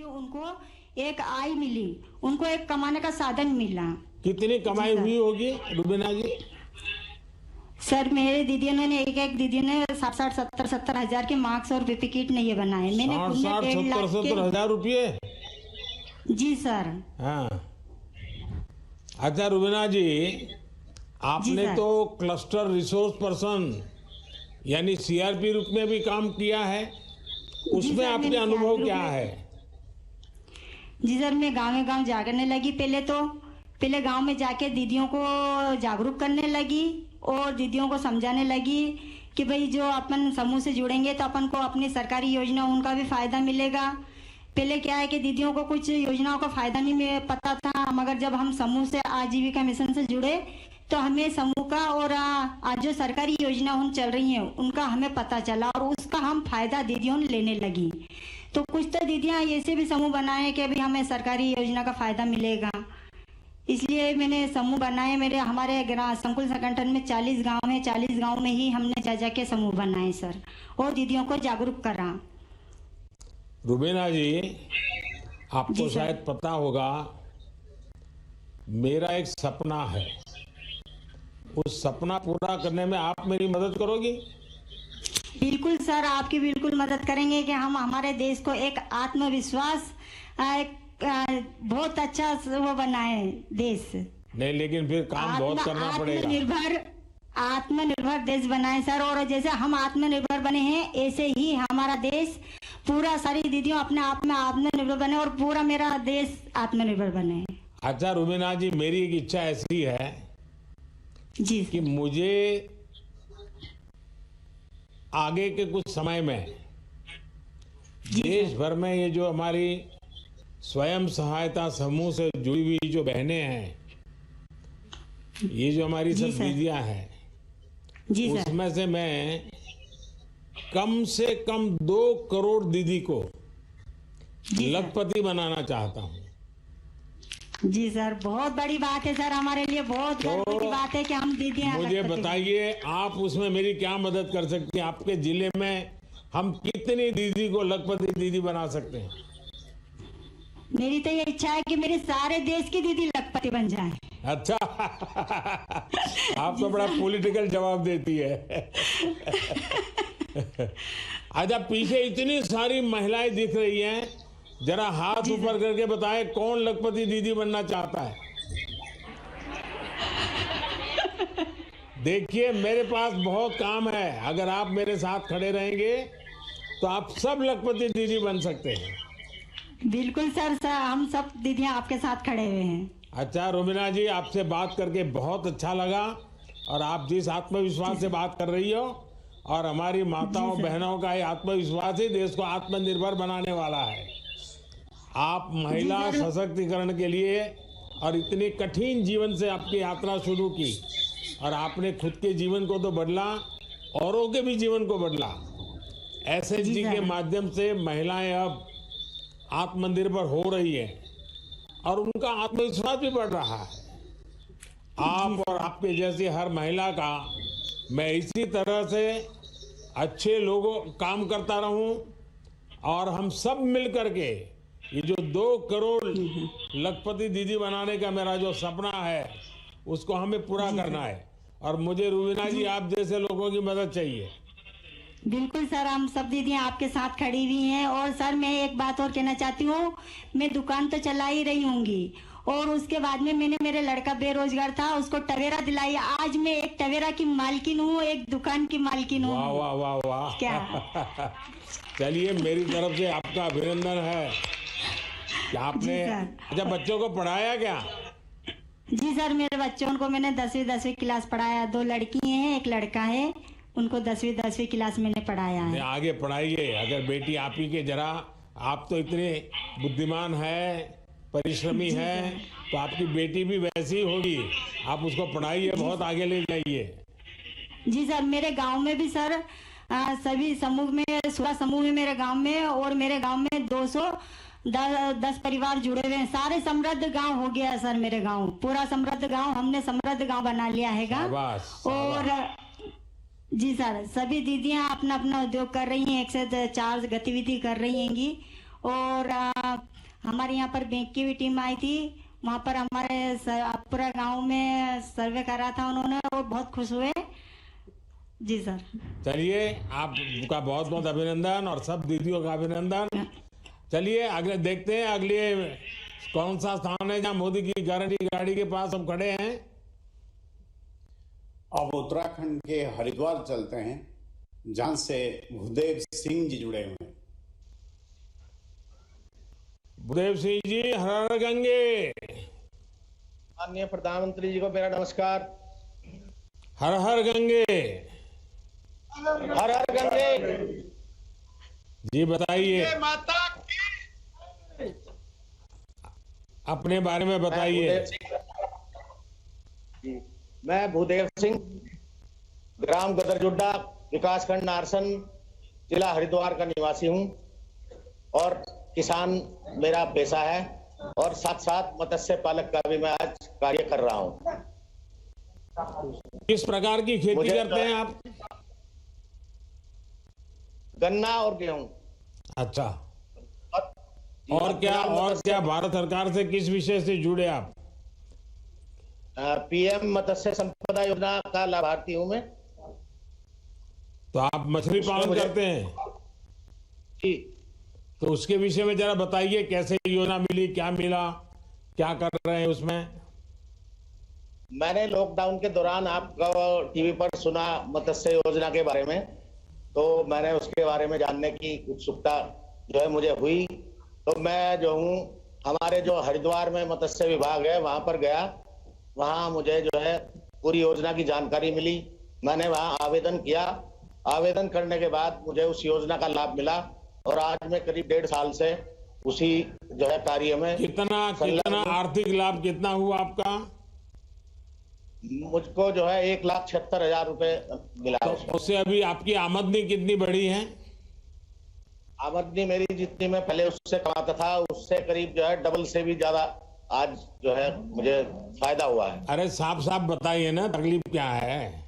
उनको एक आय मिली, उनको एक कमाने का साधन मिला। कितनी कमाई हुई होगी रुबीना जी? सर मेरे दीदियों ने एक दीदी ने 60-70 हजार के मार्क्स और पीपी किट नहीं ये बनाए। मैंने 60-70 हजार रुपये? जी सर। हाँ। अच्छा रुबीना जी, आपने तो क्लस्टर रिसोर्स पर्सन यानी सीआरपी रूप में भी काम किया है, उसमें आपके अनुभव क्या है? जी सर, मैं गाँव जागरने लगी। पहले गांव में जाके दीदियों को जागरूक करने लगी और दीदियों को समझाने लगी कि भाई जो अपन समूह से जुड़ेंगे तो अपन को अपनी सरकारी योजना उनका भी फायदा मिलेगा। पहले क्या है कि दीदियों को कुछ योजनाओं का फायदा नहीं पता था, मगर जब हम समूह से आजीविका मिशन से जुड़े तो हमें समूह का और आज जो सरकारी योजना उन चल रही हैं उनका हमें पता चला और उसका हम फायदा दीदियों लेने लगी। तो कुछ तो दीदियां ऐसे भी समूह बनाए कि अभी हमें सरकारी योजना का फायदा मिलेगा, इसलिए मैंने समूह बनाए। हमारे संकुल संगठन में 40 गांव है, 40 गांव में ही हमने जा के समूह बनाए सर, और दीदियों को जागरूक करा। रुबीना जी, आपको शायद पता होगा, मेरा एक सपना है, उस सपना पूरा करने में आप मेरी मदद करोगी? बिल्कुल सर, आपकी बिल्कुल मदद करेंगे कि हम हमारे देश को एक आत्मविश्वास बहुत अच्छा वो बनाए देश। नहीं, लेकिन फिर काम बहुत करना पड़ेगा। आत्मनिर्भर देश बनाए सर, और जैसे हम आत्मनिर्भर बने हैं ऐसे ही हमारा देश पूरा सारी दीदियों अपने आप में आत्मनिर्भर बने और पूरा मेरा देश आत्मनिर्भर बने। अच्छा रुबीना जी, मेरी एक इच्छा ऐसी है जी कि मुझे आगे के कुछ समय में देश भर में ये जो हमारी स्वयं सहायता समूह से जुड़ी हुई जो बहनें हैं, ये जो हमारी सब दीदियां हैं, उसमें से मैं कम से कम 2 करोड़ दीदी को लखपति बनाना चाहता हूँ। जी सर, बहुत बड़ी बात है सर, हमारे लिए बहुत बड़ी बात है कि हम दीदियां। मुझे बताइए, आप उसमें मेरी क्या मदद कर सकती हैं? आपके जिले में हम कितनी दीदी को लखपति दीदी बना सकते हैं? मेरी तो ये इच्छा है कि मेरे सारे देश की दीदी लखपति बन जाए। अच्छा आप तो बड़ा पॉलिटिकल जवाब देती है। अच्छा, पीछे इतनी सारी महिलाएं दिख रही हैं, जरा हाथ ऊपर करके बताएं कौन लखपति दीदी बनना चाहता है? देखिए, मेरे पास बहुत काम है, अगर आप मेरे साथ खड़े रहेंगे तो आप सब लखपति दीदी बन सकते हैं। बिल्कुल सर, हम सब दीदियां आपके साथ खड़े हुए हैं। अच्छा रुबीना जी, आपसे बात करके बहुत अच्छा लगा, और आप जिस आत्मविश्वास से बात कर रही हो, और हमारी माताओं बहनों का ये आत्मविश्वास ही देश को आत्मनिर्भर बनाने वाला है। आप महिला सशक्तिकरण के लिए और इतनी कठिन जीवन से आपकी यात्रा शुरू की, और आपने खुद के जीवन को तो बदला, औरों के भी जीवन को बदला। एसएचजी के माध्यम से महिलाएं अब आत्मनिर्भर हो रही है और उनका आत्मविश्वास भी बढ़ रहा है। आप और आपके जैसी हर महिला का मैं इसी तरह से अच्छे लोगों काम करता रहूं, और हम सब मिलकर के ये जो 2 करोड़ लखपति दीदी बनाने का मेरा जो सपना है उसको हमें पूरा करना है। और मुझे रुबीना जी आप जैसे लोगों की मदद चाहिए। बिल्कुल सर, हम सब दीदियां आपके साथ खड़ी हुई हैं। और सर मैं एक बात और कहना चाहती हूँ, मैं दुकान तो चला ही रही होंगी, और उसके बाद में मेरे लड़का बेरोजगार था, उसको टवेरा दिलाई। आज मैं एक टवेरा की मालकिन हूँ, एक दुकान की मालकिन हूँ। वाह वाह वाह वाह, क्या चलिए, मेरी तरफ से आपका अभिनंदन है कि आपने। अच्छा, बच्चों को पढ़ाया क्या? जी सर, मेरे बच्चों को मैंने 10वीं क्लास पढ़ाया। 2 लड़की हैं, 1 लड़का है, उनको 10वीं क्लास मैंने पढ़ाया है। आगे पढ़ाइए। अगर बेटी आप ही के, जरा आप तो इतने बुद्धिमान है, परिश्रमी है, तो आपकी बेटी भी वैसी होगी। आप उसको पढ़ाइए, बहुत आगे ले जाइए। जी सर, मेरे गांव में भी सर सभी समूह में 16 समूह है मेरे गांव में, और मेरे गांव में 210 परिवार जुड़े हुए हैं। सारे समृद्ध गांव हो गया सर, मेरे गांव पूरा समृद्ध गांव, हमने समृद्ध गांव बना लिया है। और जी सर, सभी दीदियां अपना अपना उद्योग कर रही हैं, 104 गतिविधि कर रही हैंगी। और हमारे यहाँ पर बैंक की भी टीम आई थी। वहाँ पर हमारे पूरा गांव में सर्वे करा था उन्होंने, वो बहुत खुश हुए। जी सर। चलिए, आपका बहुत बहुत अभिनंदन और सब दीदियों का अभिनंदन। चलिए अगले देखते हैं, अगले कौन सा स्थान है जहाँ मोदी की गारंटी गाड़ी के पास हम खड़े हैं। अब उत्तराखंड के हरिद्वार चलते हैं, जहां से भूदेव सिंह जी जुड़े हुए हैं। भूदेव सिंह जी, हर हर गंगे। माननीय प्रधानमंत्री जी को मेरा नमस्कार। हर हर गंगे। हर हर गंगे। जी बताइए, माता अपने बारे में बताइए। मैं भूदेव सिंह, ग्राम गदरजुड्डा, विकासखंड नारसन, जिला हरिद्वार का निवासी हूं और किसान मेरा पेशा है और साथ साथ मत्स्य पालक का भी मैं आज कार्य कर रहा हूं। किस प्रकार की खेती करते हैं आप? गन्ना और गेहूं। अच्छा, और क्या भारत सरकार से किस विषय से जुड़े आप? पीएम मत्स्य संपदा योजना का लाभार्थी हूं मैं। तो आप मछली पालन करते हैं? जी। तो उसके विषय में जरा बताइए, कैसे योजना मिली, क्या मिला, क्या कर रहे हैं उसमें? मैंने लॉकडाउन के दौरान आपका टीवी पर सुना मत्स्य योजना के बारे में, तो मैंने उसके बारे में जानने की उत्सुकता जो है मुझे हुई। तो मैं जो हूँ, हमारे जो हरिद्वार में मत्स्य विभाग है वहां पर गया। वहां मुझे जो है पूरी योजना की जानकारी मिली। मैंने वहां आवेदन किया। आवेदन करने के बाद मुझे उस योजना का लाभ मिला और आज मैं करीब 1.5 साल से उसी जो है कार्य में। कितना आर्थिक लाभ कितना हुआ आपका? मुझको जो है 1,76,000 रुपए मिला। तो उससे अभी आपकी आमदनी कितनी बढ़ी है? आमदनी मेरी जितनी मैं पहले उससे कमाता था, उससे करीब जो है डबल से भी ज्यादा आज जो है मुझे फायदा हुआ है। अरे साफ साफ बताइए ना, तकलीफ क्या है?